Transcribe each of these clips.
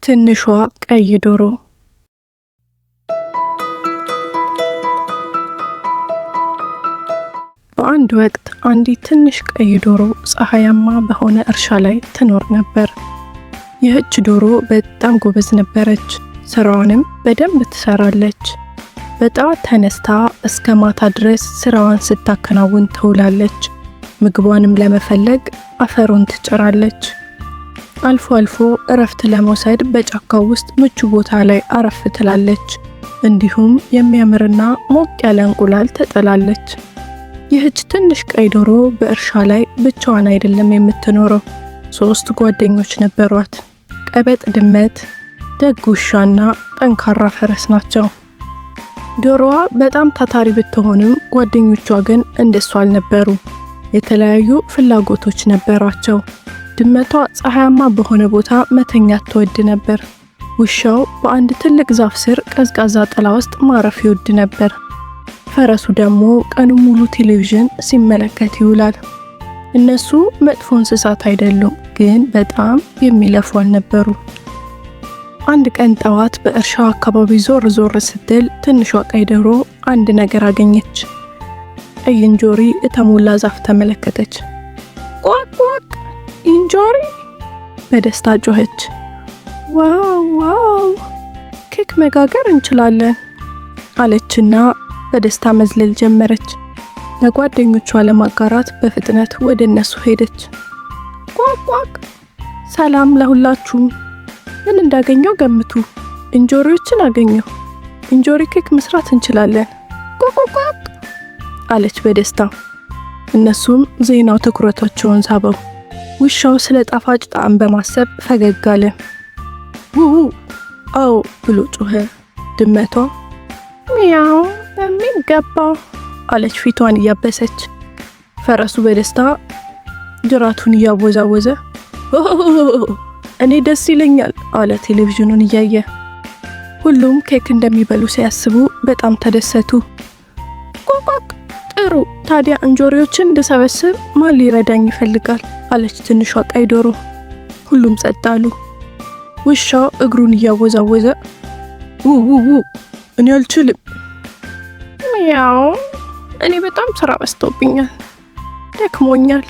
ትንሿ ቀይ ዶሮ። በአንድ ወቅት አንዲት ትንሽ ቀይ ዶሮ ፀሐያማ በሆነ እርሻ ላይ ትኖር ነበር። ይህች ዶሮ በጣም ጎበዝ ነበረች፣ ስራዋንም በደንብ ትሰራለች። በጠዋት ተነስታ እስከ ማታ ድረስ ስራዋን ስታከናውን ትውላለች። ምግቧንም ለመፈለግ አፈሩን ትጭራለች። አልፎ አልፎ እረፍት ለመውሰድ በጫካው ውስጥ ምቹ ቦታ ላይ አረፍ ትላለች። እንዲሁም የሚያምርና ሞቅ ያለ እንቁላል ትጥላለች። ይህች ትንሽ ቀይ ዶሮ በእርሻ ላይ ብቻዋን አይደለም የምትኖረው። 3 ጓደኞች ነበሯት። ቀበጥ ድመት፣ ደግ ውሻና ጠንካራ ፈረስ ናቸው። ዶሮዋ በጣም ታታሪ ብትሆንም ጓደኞቿ ግን እንደሷ አልነበሩ። የተለያዩ ፍላጎቶች ነበራቸው። ድመቷ ፀሐያማ በሆነ ቦታ መተኛት ትወድ ነበር። ውሻው በአንድ ትልቅ ዛፍ ስር ቀዝቃዛ ጥላ ውስጥ ማረፍ ይወድ ነበር። ፈረሱ ደግሞ ቀኑን ሙሉ ቴሌቪዥን ሲመለከት ይውላል። እነሱ መጥፎ እንስሳት አይደሉም፣ ግን በጣም የሚለፉ አልነበሩ። አንድ ቀን ጠዋት በእርሻው አካባቢ ዞር ዞር ስትል ትንሿ ቀይ ዶሮ አንድ ነገር አገኘች። ቀይ እንጆሪ የተሞላ ዛፍ ተመለከተች። ቋቅ ቋቅ! እንጆሪ! በደስታ ጮኸች። ዋው ዋው! ኬክ መጋገር እንችላለን አለችና በደስታ መዝለል ጀመረች። ለጓደኞቿ ለማጋራት በፍጥነት ወደ እነሱ ሄደች። ቋቅ ቋቅ! ሰላም ለሁላችሁም! ምን እንዳገኘው ገምቱ። እንጆሪዎችን አገኘው። እንጆሪ ኬክ መስራት እንችላለን። ቋቅ ቋቅ! አለች በደስታ። እነሱም ዜናው ትኩረታቸውን ሳበው። ውሻው ስለ ጣፋጭ ጣዕም በማሰብ ፈገግ አለ። ውው! አዎ ብሎ ጮኸ። ድመቷ ሚያው በሚገባ አለች ፊቷን እያበሰች። ፈረሱ በደስታ ጅራቱን እያወዛወዘ እኔ ደስ ይለኛል አለ ቴሌቪዥኑን እያየ። ሁሉም ኬክ እንደሚበሉ ሲያስቡ በጣም ተደሰቱ። ቋቋቅ! ጥሩ፣ ታዲያ እንጆሪዎችን እንድሰበስብ ማን ሊረዳኝ ይፈልጋል? አለች ትንሿ ቀይ ዶሮ። ሁሉም ጸጥ አሉ። ውሻው እግሩን እያወዛወዘ ውው! እኔ አልችልም። ሚያው! እኔ በጣም ስራ በዝቶብኛል፣ ደክሞኛል።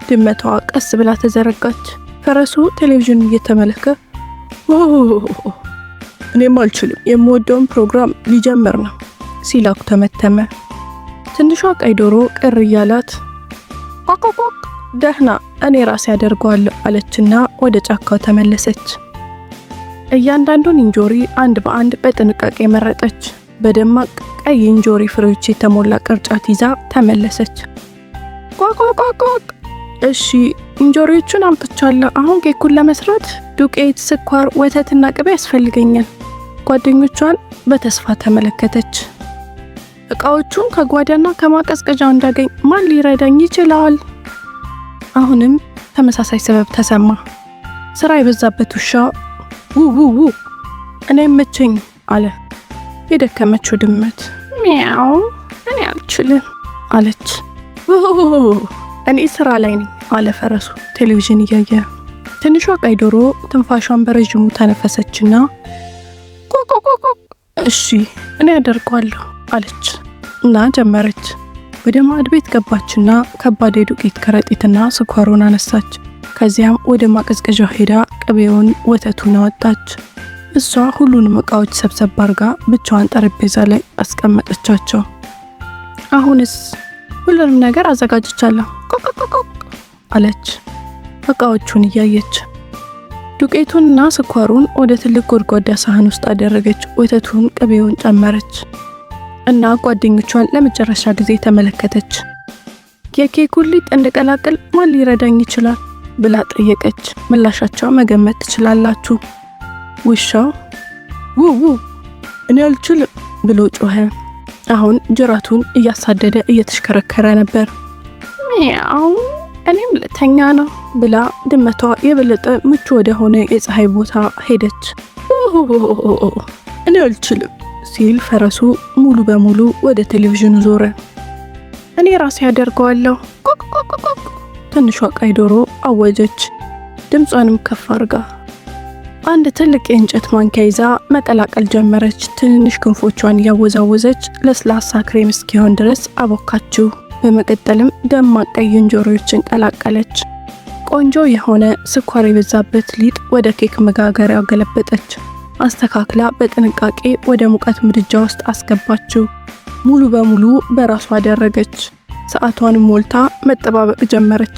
ድመቷ ቀስ ብላ ተዘረጋች። ፈረሱ ቴሌቪዥን እየተመለከተ እኔም አልችልም፣ የምወደውን ፕሮግራም ሊጀምር ነው ሲል አኩተመተመ። ትንሿ ቀይ ዶሮ ቅር እያላት ቋቋቋቅ! ደህና፣ እኔ ራሴ ያደርገዋለሁ አለችና ወደ ጫካው ተመለሰች። እያንዳንዱን እንጆሪ አንድ በአንድ በጥንቃቄ መረጠች። በደማቅ ቀይ እንጆሪ ፍሬዎች የተሞላ ቅርጫት ይዛ ተመለሰች። ቋቋቋቅ! እሺ፣ እንጆሪዎቹን አምጥቻለሁ። አሁን ኬኩን ለመስራት ዱቄት፣ ስኳር፣ ወተትና ቅቤ ያስፈልገኛል። ጓደኞቿን በተስፋ ተመለከተች። እቃዎቹን ከጓዳና ከማቀዝቀዣው እንዳገኝ ማን ሊረዳኝ ይችላል? አሁንም ተመሳሳይ ሰበብ ተሰማ። ስራ የበዛበት ውሻ ውው! እኔ መቸኝ አለ። የደከመችው ድመት ሚያው! እኔ አልችልም አለች። እኔ ስራ ላይ ነኝ አለ ፈረሱ ቴሌቪዥን እያየ። ትንሿ ቀይ ዶሮ ትንፋሿን በረዥሙ ተነፈሰችና ቋቋቋቋ! እሺ፣ እኔ ያደርገዋለሁ አለች እና ጀመረች። ወደ ማዕድ ቤት ገባችና ከባድ የዱቄት ከረጢትና ስኳሩን አነሳች። ከዚያም ወደ ማቀዝቀዣው ሄዳ ቅቤውን፣ ወተቱን አወጣች። እሷ ሁሉንም እቃዎች ሰብሰብ አድርጋ ብቻዋን ጠረጴዛ ላይ አስቀመጠቻቸው። አሁንስ ሁሉንም ነገር አዘጋጅቻለሁ ቋቋቋቋ! አለች እቃዎቹን እያየች። ዱቄቱንና ስኳሩን ወደ ትልቅ ጎድጓዳ ሳህን ውስጥ አደረገች። ወተቱን፣ ቅቤውን ጨመረች እና ጓደኞቿን ለመጨረሻ ጊዜ ተመለከተች። የኬኩን ሊጥ እንድቀላቅል ማን ሊረዳኝ ይችላል ብላ ጠየቀች። ምላሻቸው መገመት ትችላላችሁ። ውሻው ውው! እኔ አልችልም ብሎ ጮኸ። አሁን ጅራቱን እያሳደደ እየተሽከረከረ ነበር። ሚያው! እኔም ልተኛ ነው ብላ ድመቷ የበለጠ ምቹ ወደ ሆነ የፀሐይ ቦታ ሄደች። እኔ አልችልም ሲል ፈረሱ ሙሉ በሙሉ ወደ ቴሌቪዥኑ ዞረ። እኔ ራሴ ያደርገዋለሁ ትንሿ ቀይ ዶሮ አወጀች፣ ድምጿንም ከፍ አድርጋ። አንድ ትልቅ የእንጨት ማንኪያ ይዛ መቀላቀል ጀመረች። ትንንሽ ክንፎቿን እያወዛወዘች ለስላሳ ክሬም እስኪሆን ድረስ አቦካችው። በመቀጠልም ደማቅ ቀይ እንጆሪዎችን ቀላቀለች። ቆንጆ የሆነ ስኳር የበዛበት ሊጥ ወደ ኬክ መጋገሪያ ገለበጠች። አስተካክላ በጥንቃቄ ወደ ሙቀት ምድጃ ውስጥ አስገባችው። ሙሉ በሙሉ በራሷ አደረገች። ሰዓቷንም ሞልታ መጠባበቅ ጀመረች።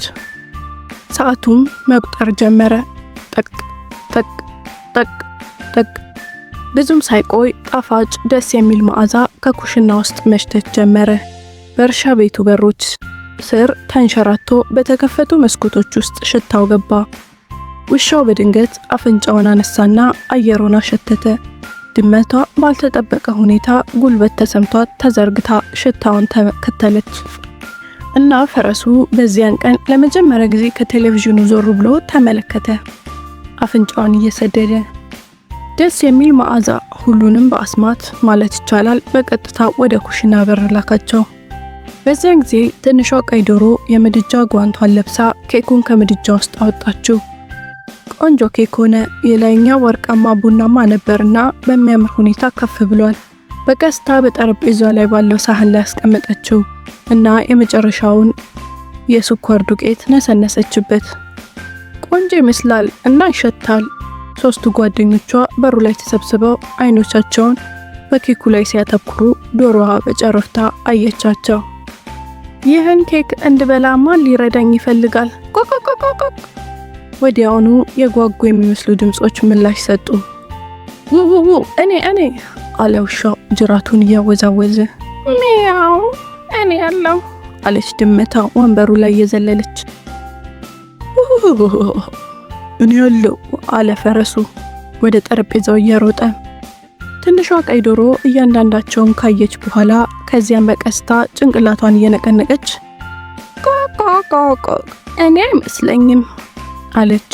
ሰዓቱም መቁጠር ጀመረ። ጠቅ ጠቅ ጠቅ ጠቅ። ብዙም ሳይቆይ ጣፋጭ ደስ የሚል መዓዛ ከኩሽና ውስጥ መሽተት ጀመረ። በእርሻ ቤቱ በሮች ስር ተንሸራቶ በተከፈቱ መስኮቶች ውስጥ ሽታው ገባ። ውሻው በድንገት አፍንጫውን አነሳና አየሩን አሸተተ። ድመቷ ባልተጠበቀ ሁኔታ ጉልበት ተሰምቷት ተዘርግታ ሽታውን ተከተለች እና ፈረሱ በዚያን ቀን ለመጀመሪያ ጊዜ ከቴሌቪዥኑ ዞር ብሎ ተመለከተ፣ አፍንጫውን እየሰደደ። ደስ የሚል መዓዛ ሁሉንም በአስማት ማለት ይቻላል በቀጥታ ወደ ኩሽና በር ላካቸው። በዚያን ጊዜ ትንሿ ቀይ ዶሮ የምድጃ ጓንቷን ለብሳ ኬኩን ከምድጃ ውስጥ አወጣችው። ቆንጆ ኬክ ሆነ። የላይኛው ወርቃማ ቡናማ ነበርና በሚያምር ሁኔታ ከፍ ብሏል። በቀስታ በጠረጴዛ ላይ ባለው ሳህን ላይ አስቀመጠችው እና የመጨረሻውን የስኳር ዱቄት ነሰነሰችበት። ቆንጆ ይመስላል እና ይሸታል። ሶስቱ ጓደኞቿ በሩ ላይ ተሰብስበው አይኖቻቸውን በኬኩ ላይ ሲያተኩሩ ዶሮዋ በጨረፍታ አየቻቸው። ይህን ኬክ እንድበላ ማን ሊረዳኝ ይፈልጋል? ቆቆቆቆቆ። ወዲያውኑ የጓጉ የሚመስሉ ድምጾች ምላሽ ሰጡ። ውውው እኔ አለ ውሻው ጅራቱን እያወዛወዘ። ሚያው እኔ ያለው አለች ድመቷ ወንበሩ ላይ እየዘለለች። እኔ ያለው አለ ፈረሱ ወደ ጠረጴዛው እየሮጠ። ትንሿ ቀይ ዶሮ እያንዳንዳቸውን ካየች በኋላ ከዚያም በቀስታ ጭንቅላቷን እየነቀነቀች ቆቆቆቆ እኔ አይመስለኝም አለች።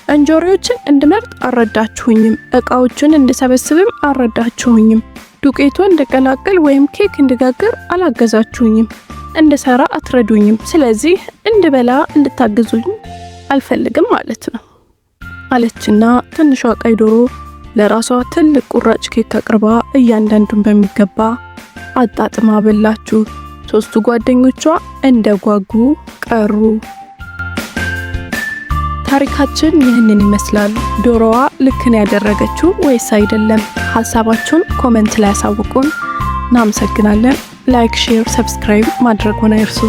እንጆሪዎችን እንድመርጥ አልረዳችሁኝም፣ እቃዎችን እንድሰበስብም አልረዳችሁኝም፣ ዱቄቱን እንድቀላቅል ወይም ኬክ እንድጋግር አላገዛችሁኝም፣ እንድሰራ አትረዱኝም። ስለዚህ እንድበላ እንድታግዙኝ አልፈልግም ማለት ነው አለችና ትንሿ ቀይ ዶሮ ለራሷ ትልቅ ቁራጭ ኬክ አቅርባ እያንዳንዱን በሚገባ አጣጥማ በላችሁ። ሶስቱ ጓደኞቿ እንደጓጉ ቀሩ። ታሪካችን ይህንን ይመስላል። ዶሮዋ ልክ ነው ያደረገችው ወይስ አይደለም? ሐሳባችሁን ኮሜንት ላይ አሳውቁን። እናመሰግናለን። ላይክ፣ ሼር፣ ሰብስክራይብ ማድረጉን አይርሱ።